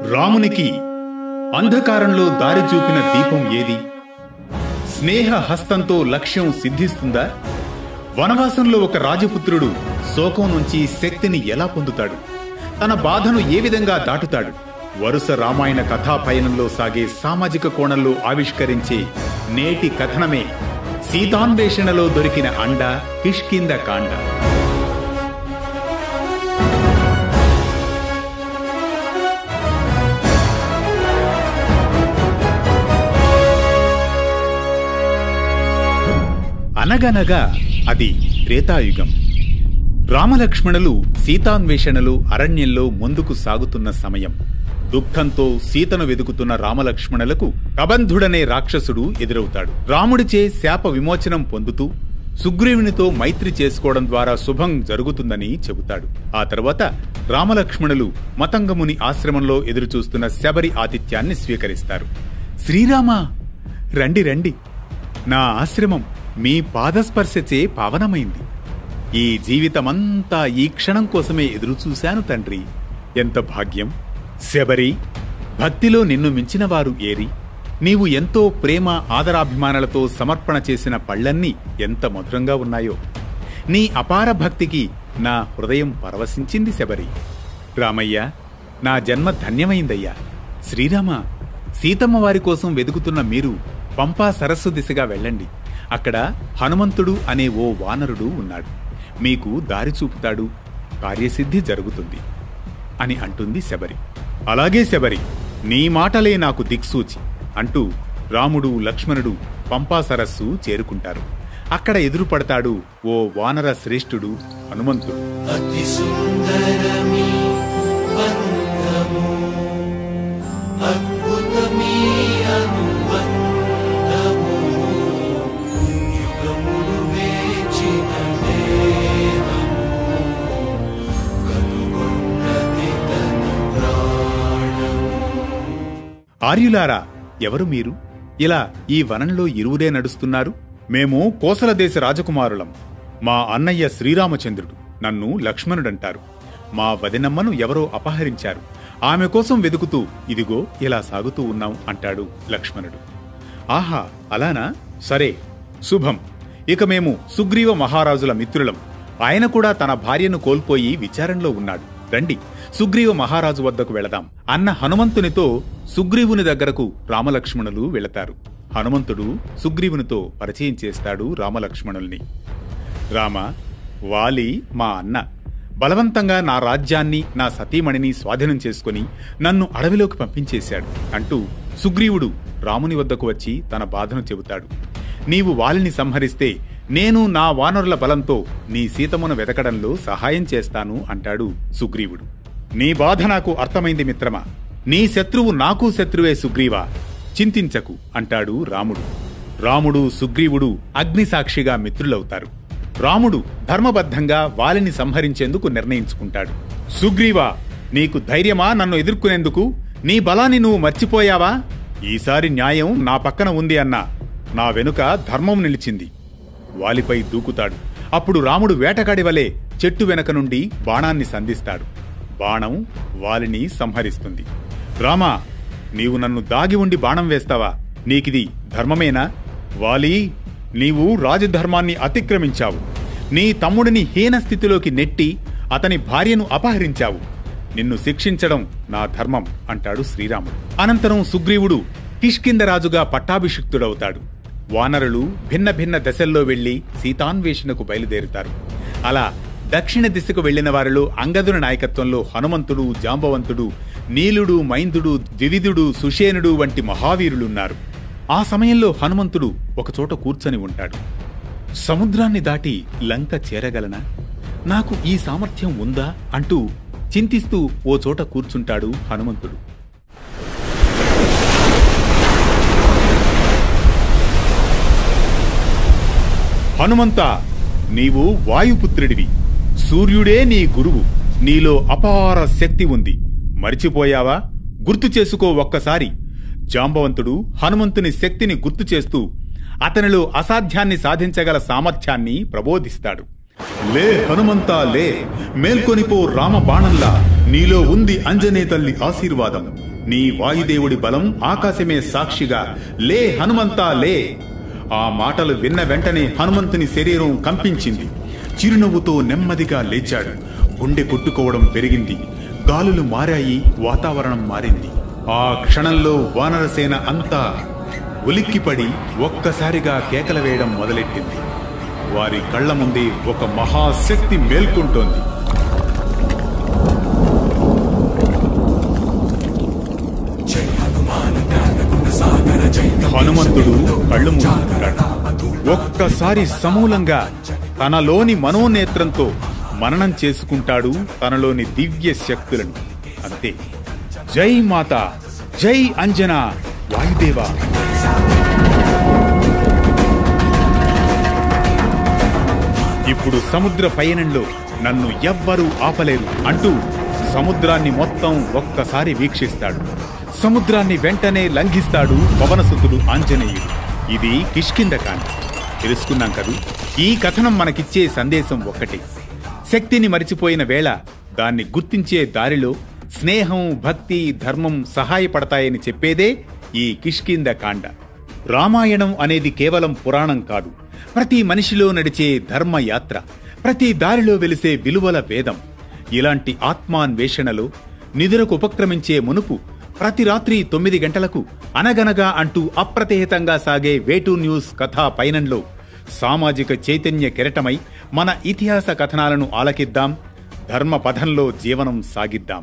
రామునికి అంధకారంలో దారి చూపిన దీపం ఏది? స్నేహ హస్తంతో లక్ష్యం సిద్ధిస్తుందా? వనవాసంలో ఒక రాజపుత్రుడు శోకం నుంచి శక్తిని ఎలా పొందుతాడు? తన బాధను ఏ విధంగా దాటుతాడు? వరుస రామాయణ కథా పయనంలో సాగే సామాజిక కోణంలో ఆవిష్కరించే నేటి కథనమే సీతాన్వేషణలో దొరికిన అండ కిష్కింద కాండ. అనగనగా అది త్రేతాయుగం. రామలక్ష్మణులు సీతాన్వేషణలు అరణ్యంలో ముందుకు సాగుతున్న సమయం. దుఃఖంతో సీతను వెదుకుతున్న రామలక్ష్మణులకు కబంధుడనే రాక్షసుడు ఎదురవుతాడు. రాముడిచే శాప విమోచనం పొందుతూ సుగ్రీవునితో మైత్రి చేసుకోవడం ద్వారా శుభం జరుగుతుందని చెబుతాడు. ఆ తర్వాత రామలక్ష్మణులు మతంగముని ఆశ్రమంలో ఎదురుచూస్తున్న శబరి ఆతిథ్యాన్ని స్వీకరిస్తారు. శ్రీరామ, రండి రండి, నా ఆశ్రమం మీ పాదస్పర్శచే పావనమైంది. ఈ జీవితమంతా ఈ క్షణం కోసమే ఎదురుచూశాను తండ్రి. ఎంత భాగ్యం! శబరి, భక్తిలో నిన్ను మించిన వారు ఏరి? నీవు ఎంతో ప్రేమ ఆదరాభిమానాలతో సమర్పణ చేసిన పళ్లన్నీ ఎంత మధురంగా ఉన్నాయో. నీ అపార భక్తికి నా హృదయం పరవశించింది శబరి. రామయ్య, నా జన్మ ధన్యమైందయ్యా. శ్రీరామ, సీతమ్మ వారి కోసం వెదుకుతున్న మీరు పంపా సరస్సు దిశగా వెళ్ళండి. అక్కడ హనుమంతుడు అనే ఓ వానరుడు ఉన్నాడు. మీకు దారి చూపుతాడు, కార్యసిద్ధి జరుగుతుంది అని అంటుంది శబరి. అలాగే శబరి, నీ మాటలే నాకు దిక్సూచి అంటూ రాముడు లక్ష్మణుడు పంపా సరస్సు చేరుకుంటారు. అక్కడ ఎదురుపడతాడు ఓ వానర శ్రేష్ఠుడు హనుమంతుడు. ఆర్యులారా, ఎవరు మీరు? ఇలా ఈ వనంలో ఇరువురే నడుస్తున్నారు? మేము కోసల దేశ రాజకుమారులం. మా అన్నయ్య శ్రీరామచంద్రుడు, నన్ను లక్ష్మణుడంటారు. మా వదినమ్మను ఎవరో అపహరించారు. ఆమె కోసం వెదుకుతూ ఇదిగో ఇలా సాగుతూ ఉన్నాం అంటాడు లక్ష్మణుడు. ఆహా, అలానా? సరే, శుభం. ఇక మేము సుగ్రీవ మహారాజుల మిత్రులం. ఆయన కూడా తన భార్యను కోల్పోయి విచారంలో ఉన్నాడు. రండి, సుగ్రీవ మహారాజు వద్దకు వెళదాం అన్న హనుమంతునితో సుగ్రీవుని దగ్గరకు రామలక్ష్మణులు వెళతారు. హనుమంతుడు సుగ్రీవునితో పరిచయం చేస్తాడు రామలక్ష్మణుల్ని. రామ, వాలి మా అన్న బలవంతంగా నా రాజ్యాన్ని, నా సతీమణిని స్వాధీనం చేసుకుని నన్ను అడవిలోకి పంపించేశాడు అంటూ సుగ్రీవుడు రాముని వద్దకు వచ్చి తన బాధను చెబుతాడు. నీవు వాలిని సంహరిస్తే నేను నా వానరుల బలంతో నీ సీతమును వెతకడంలో సహాయం చేస్తాను అంటాడు సుగ్రీవుడు. నీ బాధ నాకు అర్థమైంది మిత్రమా. నీ శత్రువు నాకు శత్రువే సుగ్రీవా, చింతించకు అంటాడు రాముడు. రాముడు సుగ్రీవుడు అగ్నిసాక్షిగా మిత్రులవుతారు. రాముడు ధర్మబద్ధంగా వాలిని సంహరించేందుకు నిర్ణయించుకుంటాడు. సుగ్రీవా, నీకు ధైర్యమా నన్ను ఎదుర్కొనేందుకు? నీ బలాన్ని నువ్వు మర్చిపోయావా? ఈసారి న్యాయం నా పక్కన ఉంది అన్నా. నా వెనుక ధర్మం నిలిచింది. వాలిపై దూకుతాడు. అప్పుడు రాముడు వేటగాడి వలె చెట్టు వెనక నుండి బాణాన్ని సంధిస్తాడు. బాణం వాలిని సంహరిస్తుంది. రామా, నీవు నన్ను దాగి ఉండి బాణం వేస్తావా? నీకిది ధర్మమేనా? వాలి, నీవు రాజధర్మాన్ని అతిక్రమించావు. నీ తమ్ముడిని హీన స్థితిలోకి నెట్టి అతని భార్యను అపహరించావు. నిన్ను శిక్షించడం నా ధర్మం అంటాడు శ్రీరాముడు. అనంతరం సుగ్రీవుడు కిష్కిందరాజుగా పట్టాభిషిక్తుడవుతాడు. వానరులు భిన్న భిన్న దశల్లో వెళ్లి సీతాన్వేషణకు బయలుదేరుతారు. అలా దక్షిణ దిశకు వెళ్లిన వారిలో అంగదుని నాయకత్వంలో హనుమంతుడు, జాంబవంతుడు, నీలుడు, మైందుడు, ద్వివిధుడు, సుషేనుడు వంటి మహావీరులున్నారు. ఆ సమయంలో హనుమంతుడు ఒకచోట కూర్చొని ఉంటాడు. సముద్రాన్ని దాటి లంక చేరగలనా? నాకు ఈ సామర్థ్యం ఉందా అంటూ చింతిస్తూ ఓ చోట కూర్చుంటాడు హనుమంతుడు. హనుమంతా, నీవు వాయుపుత్రుడివి. సూర్యుడే నీ గురువు. నీలో అపార శక్తి ఉంది. మరిచిపోయావా? గుర్తు చేసుకో ఒక్కసారి. జాంబవంతుడు హనుమంతుని శక్తిని గుర్తు చేస్తూ అతనిలో అసాధ్యాన్ని సాధించగల సామర్థ్యాన్ని ప్రబోధిస్తాడు. లే హనుమంతా లే, మేల్కొనిపో రామ బాణంలా. నీలో ఉంది అంజనే తల్లి ఆశీర్వాదం. నీ వాయుదేవుడి బలం ఆకాశమే సాక్షిగా లే హనుమంతా లే. ఆ మాటలు విన్న వెంటనే హనుమంతుని శరీరం కంపించింది. చిరునవ్వుతో నెమ్మదిగా లేచాడు. గుండె కొట్టుకోవడం పెరిగింది. గాలులు మారాయి, వాతావరణం మారింది. ఆ క్షణంలో వానరసేన అంతా ఉలిక్కిపడి ఒక్కసారిగా కేకలు వేయడం మొదలెట్టింది. వారి కళ్ల ముందే ఒక మహాశక్తి మేల్కొంటోంది. హనుమంతుడు కళ్ళు మూసుకున్నాడు. ఒక్కసారి సమూలంగా తనలోని మనోనేత్రంతో మననం చేసుకుంటాడు తనలోని దివ్య శక్తులను. అంతే. జై మాత, జై అంజనా, వాయుదేవా. ఇప్పుడు సముద్ర పయనంలో నన్ను ఎవ్వరూ ఆపలేరు అంటూ సముద్రాన్ని మొత్తం ఒక్కసారి వీక్షిస్తాడు. సముద్రాన్ని వెంటనే లంఘిస్తాడు పవనసుతుడు ఆంజనేయుడు. ఇది కిష్కింధకాండ. తెలుసుకున్నాం కదూ. ఈ కథనం మనకిచ్చే సందేశం ఒక్కటే. శక్తిని మరిచిపోయిన వేళ దాన్ని గుర్తించే దారిలో స్నేహం, భక్తి, ధర్మం సహాయపడతాయని చెప్పేదే ఈ కిష్కింధకాండ. రామాయణం అనేది కేవలం పురాణం కాదు. ప్రతి మనిషిలో నడిచే ధర్మయాత్ర, ప్రతి దారిలో వెలిసే విలువల వేదం. ఇలాంటి ఆత్మాన్వేషణలో నిద్రకు ఉపక్రమించే మునుపు ప్రతి రాత్రి 9 గంటలకు అనగనగా అంటూ అప్రతిహితంగా సాగే వేటూ న్యూస్ కథా పయనంలో సామాజిక చైతన్య కెరటమై మన ఇతిహాస కథనాలను ఆలకిద్దాం. ధర్మ పథంలో జీవనం సాగిద్దాం.